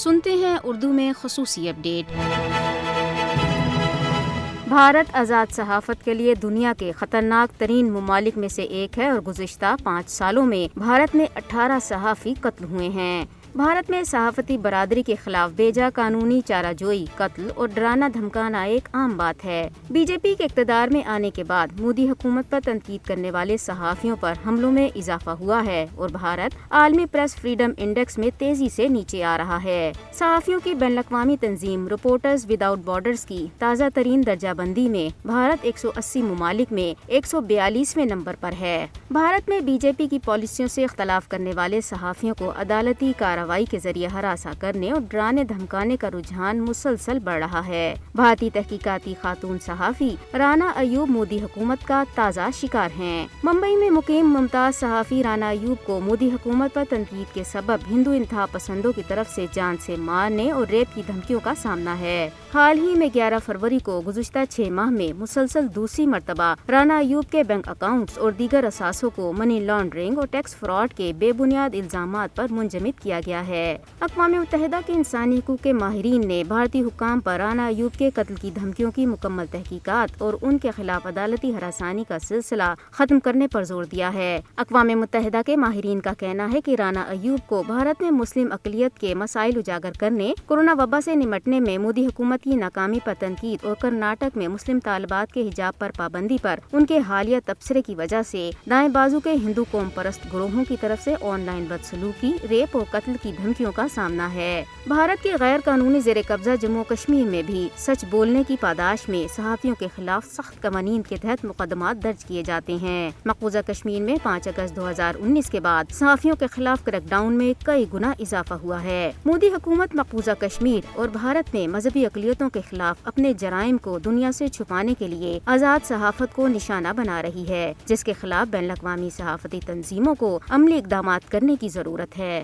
سنتے ہیں اردو میں خصوصی اپڈیٹ۔ بھارت آزاد صحافت کے لیے دنیا کے خطرناک ترین ممالک میں سے ایک ہے اور گزشتہ 5 سالوں میں بھارت میں 18 صحافی قتل ہوئے ہیں۔ بھارت میں صحافتی برادری کے خلاف بیجا قانونی چارہ جوئی، قتل اور ڈرانا دھمکانا ایک عام بات ہے۔ بی جے پی کے اقتدار میں آنے کے بعد مودی حکومت پر تنقید کرنے والے صحافیوں پر حملوں میں اضافہ ہوا ہے اور بھارت عالمی پریس فریڈم انڈیکس میں تیزی سے نیچے آ رہا ہے۔ صحافیوں کی بین الاقوامی تنظیم رپورٹرز وداؤٹ بارڈرز کی تازہ ترین درجہ بندی میں بھارت 180 ممالک میں 142ویں نمبر پر ہے۔ بھارت میں بی جے پی کی پالیسیوں سے اختلاف کرنے والے صحافیوں کو عدالتی کارروائی کے ذریعے ہراساں کرنے اور ڈرانے دھمکانے کا رجحان مسلسل بڑھ رہا ہے۔ بھارتی تحقیقاتی خاتون صحافی رانا ایوب مودی حکومت کا تازہ شکار ہیں۔ ممبئی میں مقیم ممتاز صحافی رانا ایوب کو مودی حکومت پر تنقید کے سبب ہندو انتہا پسندوں کی طرف سے جان سے مارنے اور ریپ کی دھمکیوں کا سامنا ہے۔ حال ہی میں 11 فروری کو گزشتہ 6 ماہ میں مسلسل دوسری مرتبہ رانا ایوب کے بینک اکاؤنٹس اور دیگر اثاثوں کو منی لانڈرنگ اور ٹیکس فراڈ کے بے بنیاد الزامات پر منجمد کیا گیا ہے۔ اقوام متحدہ کے انسانی حقوق کے ماہرین نے بھارتی حکام پر رانا ایوب کے قتل کی دھمکیوں کی مکمل تحقیقات اور ان کے خلاف عدالتی ہراسانی کا سلسلہ ختم کرنے پر زور دیا ہے۔ اقوام متحدہ کے ماہرین کا کہنا ہے کہ رانا ایوب کو بھارت میں مسلم اقلیت کے مسائل اجاگر کرنے، کورونا وبا سے نمٹنے میں مودی حکومت کی ناکامی پر تنقید اور کرناٹک میں مسلم طالبات کے حجاب پر پابندی پر ان کے حالیہ تبصرے کی وجہ سے دائیں بازو کے ہندو قوم پرست گروہوں کی طرف سے آن لائن بدسلوکی، ریپ اور قتل کی دھمکیوں کا سامنا ہے۔ بھارت کے غیر قانونی زیر قبضہ جموں کشمیر میں بھی سچ بولنے کی پاداش میں صحافیوں کے خلاف سخت قوانین کے تحت مقدمات درج کیے جاتے ہیں۔ مقبوضہ کشمیر میں 5 اگست 2019 کے بعد صحافیوں کے خلاف کریک ڈاؤن میں کئی گنا اضافہ ہوا ہے۔ مودی حکومت مقبوضہ کشمیر اور بھارت میں مذہبی اقلیتوں کے خلاف اپنے جرائم کو دنیا سے چھپانے کے لیے آزاد صحافت کو نشانہ بنا رہی ہے، جس کے خلاف بین الاقوامی صحافتی تنظیموں کو عملی اقدامات کرنے کی ضرورت ہے۔